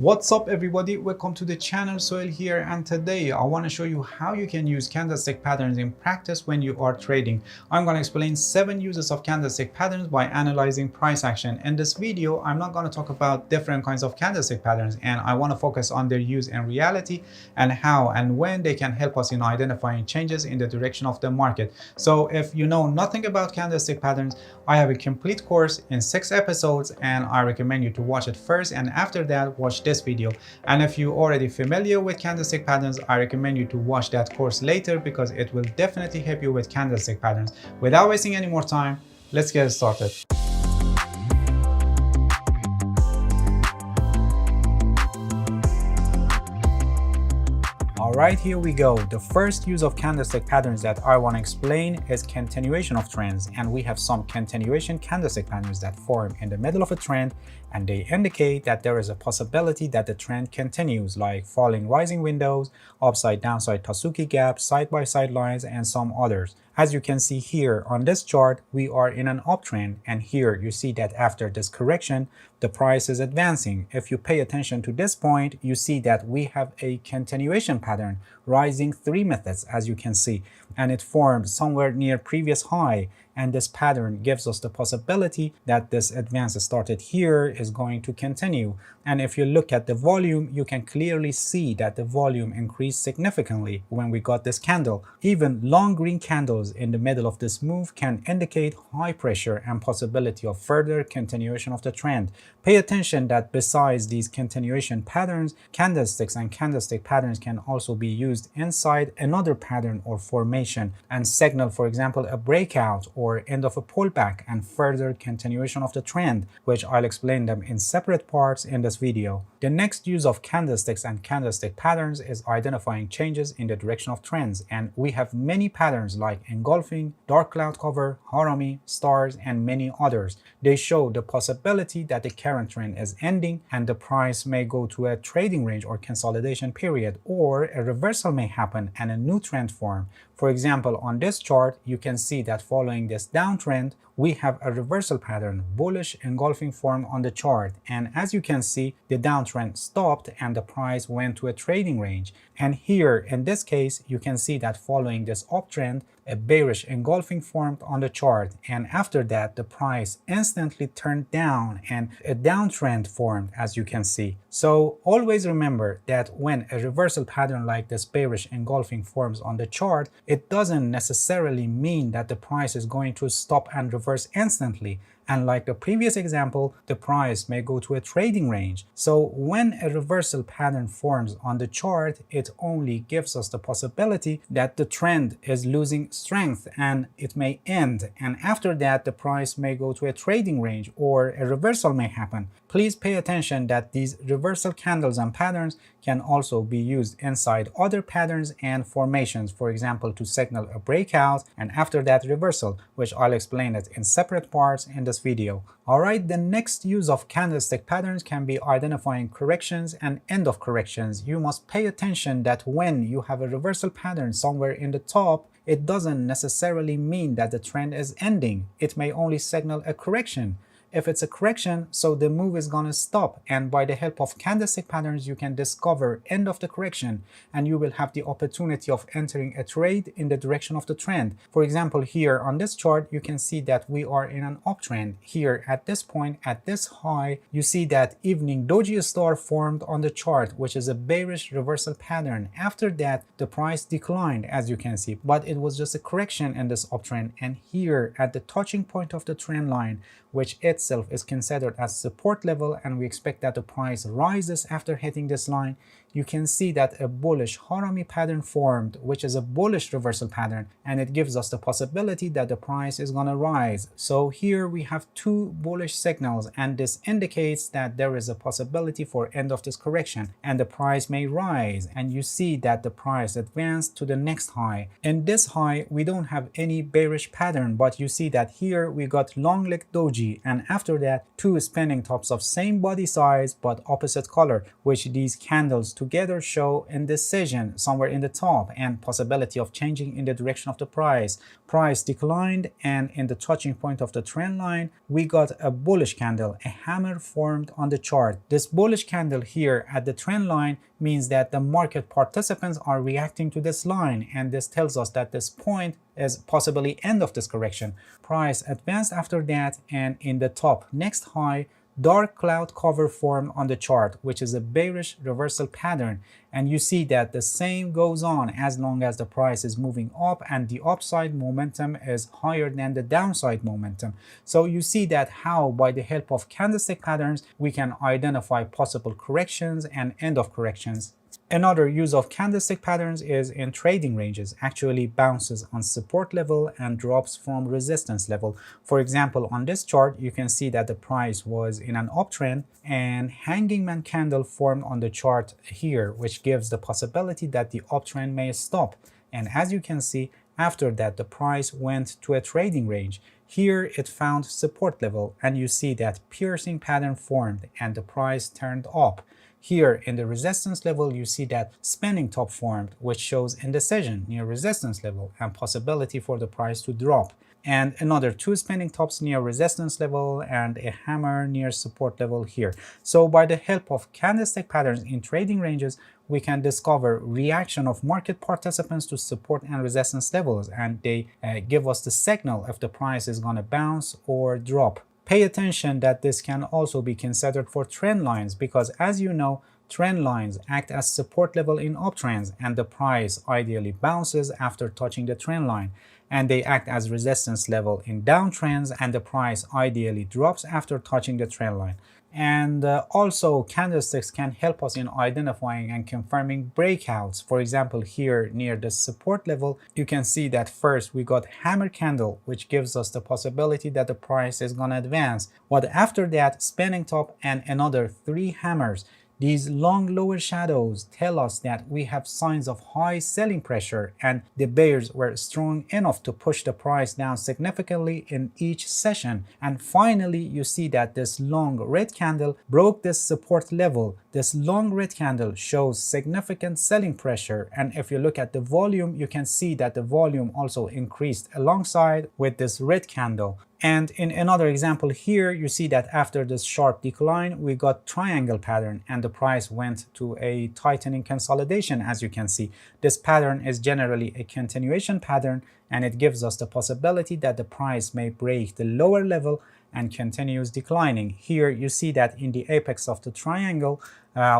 What's up everybody, welcome to the channel. Soil here, and today I want to show you how you can use candlestick patterns in practice when you are trading. I'm going to explain 7 uses of candlestick patterns by analyzing price action. In this video I'm not going to talk about different kinds of candlestick patterns, and I want to focus on their use in reality and how and when they can help us in identifying changes in the direction of the market. So if you know nothing about candlestick patterns, I have a complete course in 6 episodes, and I recommend you to watch it first, and after that watch this video. And if you're already familiar with candlestick patterns, I recommend you to watch that course later because it will definitely help you with candlestick patterns. Without wasting any more time, let's get started. Alright, here we go. The first use of candlestick patterns that I want to explain is continuation of trends, and we have some continuation candlestick patterns that form in the middle of a trend, and they indicate that there is a possibility that the trend continues, like falling rising windows, upside downside Tasuki gaps, side by side lines, and some others. As you can see here on this chart, we are in an uptrend, and here you see that after this correction the price is advancing. If you pay attention to this point, you see that we have a continuation pattern rising 3 methods, as you can see, and it formed somewhere near previous high, and this pattern gives us the possibility that this advance started here is going to continue. And if you look at the volume, you can clearly see that the volume increased significantly when we got this candle. Even long green candles in the middle of this move can indicate high pressure and possibility of further continuation of the trend. Pay attention that besides these continuation patterns, candlesticks and candlestick patterns can also be used inside another pattern or formation and signal, for example, a breakout or end of a pullback and further continuation of the trend, which I'll explain them in separate parts in this video. The next use of candlesticks and candlestick patterns is identifying changes in the direction of trends, and we have many patterns like engulfing, dark cloud cover, harami, stars, and many others. They show the possibility that the current trend is ending and the price may go to a trading range or consolidation period, or a reversal may happen and a new trend form. For example, on this chart, you can see that following this downtrend, we have a reversal pattern, bullish engulfing form on the chart. And as you can see, the downtrend stopped and the price went to a trading range. And here, in this case, you can see that following this uptrend, a bearish engulfing formed on the chart, and after that the price instantly turned down and a downtrend formed, as you can see. So always remember that when a reversal pattern like this bearish engulfing forms on the chart, it doesn't necessarily mean that the price is going to stop and reverse instantly. And like the previous example, the price may go to a trading range. So when a reversal pattern forms on the chart, it only gives us the possibility that the trend is losing strength and it may end. And after that, the price may go to a trading range or a reversal may happen. Please pay attention that these reversal candles and patterns can also be used inside other patterns and formations, for example, to signal a breakout and after that reversal, which I'll explain it in separate parts in this video. Alright, the next use of candlestick patterns can be identifying corrections and end of corrections. You must pay attention that when you have a reversal pattern somewhere in the top, it doesn't necessarily mean that the trend is ending. It may only signal a correction. If it's a correction, so the move is gonna stop, and by the help of candlestick patterns you can discover end of the correction and you will have the opportunity of entering a trade in the direction of the trend. For example, here on this chart you can see that we are in an uptrend. Here at this point, at this high, you see that evening doji star formed on the chart, which is a bearish reversal pattern. After that the price declined, as you can see, but it was just a correction in this uptrend, and here at the touching point of the trend line, which itself is considered as support level, and we expect that the price rises after hitting this line, you can see that a bullish harami pattern formed, which is a bullish reversal pattern, and it gives us the possibility that the price is going to rise. So here we have 2 bullish signals, and this indicates that there is a possibility for end of this correction and the price may rise, and you see that the price advanced to the next high. In this high we don't have any bearish pattern, but you see that here we got long leg doji, and after that two spinning tops of same body size but opposite color, which these candles together show indecision somewhere in the top and possibility of changing in the direction of the price. Price declined, and in the touching point of the trend line we got a bullish candle, a hammer formed on the chart. This bullish candle here at the trend line means that the market participants are reacting to this line, and this tells us that this point is possibly end of this correction. Price advanced after that, and in the top next high, dark cloud cover formed on the chart, which is a bearish reversal pattern, and you see that the same goes on as long as the price is moving up and the upside momentum is higher than the downside momentum. So you see that how by the help of candlestick patterns we can identify possible corrections and end of corrections. Another use of candlestick patterns is in trading ranges, actually bounces on support level and drops from resistance level. For example, on this chart, you can see that the price was in an uptrend and hanging man candle formed on the chart here, which gives the possibility that the uptrend may stop. And as you can see, after that, the price went to a trading range. Here it found support level, and you see that piercing pattern formed and the price turned up. Here in the resistance level, you see that spinning top formed, which shows indecision near resistance level and possibility for the price to drop. And another two spinning tops near resistance level and a hammer near support level here. So by the help of candlestick patterns in trading ranges, we can discover reaction of market participants to support and resistance levels, and they give us the signal if the price is going to bounce or drop. Pay attention that this can also be considered for trend lines, because as you know, trend lines act as support level in uptrends, and the price ideally bounces after touching the trend line, and they act as resistance level in downtrends, and the price ideally drops after touching the trend line. And also candlesticks can help us in identifying and confirming breakouts. For example, here near the support level, you can see that first we got hammer candle, which gives us the possibility that the price is going to advance. But after that, spinning top and another three hammers. These long lower shadows tell us that we have signs of high selling pressure, and the bears were strong enough to push the price down significantly in each session. And finally, you see that this long red candle broke this support level. This long red candle shows significant selling pressure, and if you look at the volume, you can see that the volume also increased alongside with this red candle. And in another example here, you see that after this sharp decline, we got triangle pattern and the price went to a tightening consolidation. As you can see, this pattern is generally a continuation pattern, and it gives us the possibility that the price may break the lower level and continues declining. Here you see that in the apex of the triangle,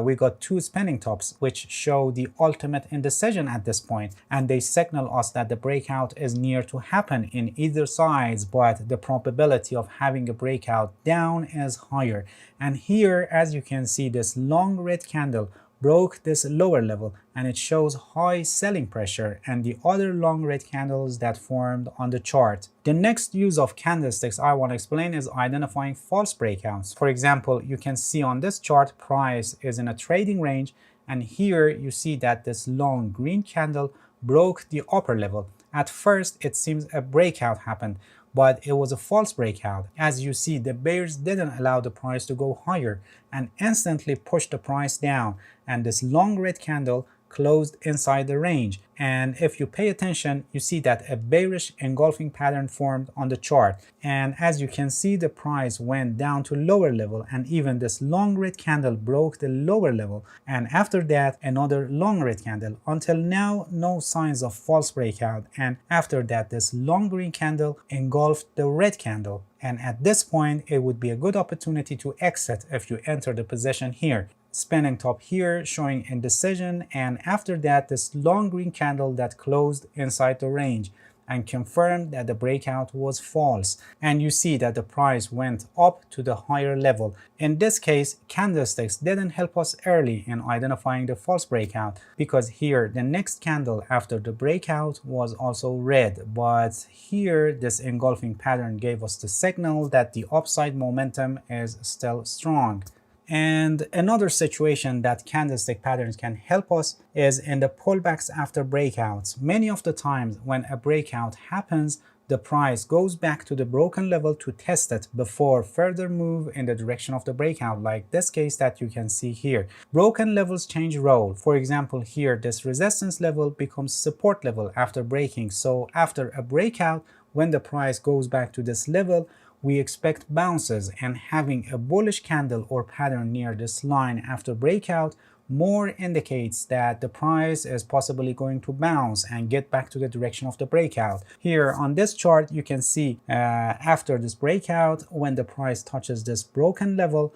we got two spinning tops, which show the ultimate indecision at this point, and they signal us that the breakout is near to happen in either sides, but the probability of having a breakout down is higher. And here, as you can see, this long red candle broke this lower level, and it shows high selling pressure and the other long red candles that formed on the chart. The next use of candlesticks I want to explain is identifying false breakouts. For example, you can see on this chart price is in a trading range, and here you see that this long green candle broke the upper level. At first it seems a breakout happened, but it was a false breakout. As you see, the bears didn't allow the price to go higher and instantly pushed the price down, and this long red candle closed inside the range. And if you pay attention, you see that a bearish engulfing pattern formed on the chart, and as you can see, the price went down to lower level, and even this long red candle broke the lower level, and after that another long red candle. Until now, no signs of false breakout, and after that this long green candle engulfed the red candle, and at this point it would be a good opportunity to exit if you enter the position here. Spinning top here showing indecision, and after that this long green candle that closed inside the range and confirmed that the breakout was false, and you see that the price went up to the higher level. In this case, candlesticks didn't help us early in identifying the false breakout, because here the next candle after the breakout was also red, but here this engulfing pattern gave us the signal that the upside momentum is still strong. And another situation that candlestick patterns can help us is in the pullbacks after breakouts. Many of the times when a breakout happens, the price goes back to the broken level to test it before further move in the direction of the breakout, like this case that you can see here. Broken levels change role. For example, here this resistance level becomes support level after breaking. So after a breakout, when the price goes back to this level, we expect bounces, and having a bullish candle or pattern near this line after breakout more indicates that the price is possibly going to bounce and get back to the direction of the breakout. Here on this chart, you can see after this breakout, when the price touches this broken level,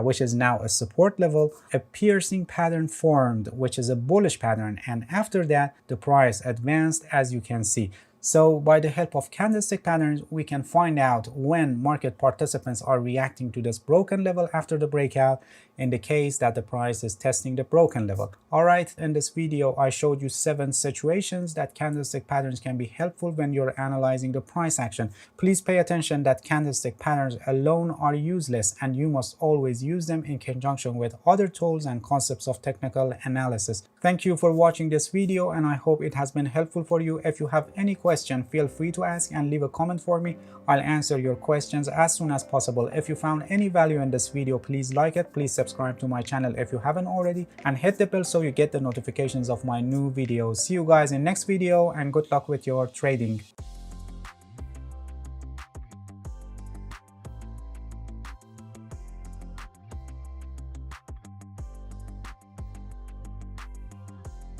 which is now a support level, a piercing pattern formed, which is a bullish pattern, and after that the price advanced, as you can see. So by the help of candlestick patterns, we can find out when market participants are reacting to this broken level after the breakout, in the case that the price is testing the broken level. Alright, in this video I showed you 7 situations that candlestick patterns can be helpful when you're analyzing the price action. Please pay attention that candlestick patterns alone are useless, and you must always use them in conjunction with other tools and concepts of technical analysis. Thank you for watching this video, and I hope it has been helpful for you. If you have any question, feel free to ask and leave a comment for me. I'll answer your questions as soon as possible. If you found any value in this video, please like it, please subscribe to my channel if you haven't already, and hit the bell so you get the notifications of my new videos. See you guys in next video, and good luck with your trading.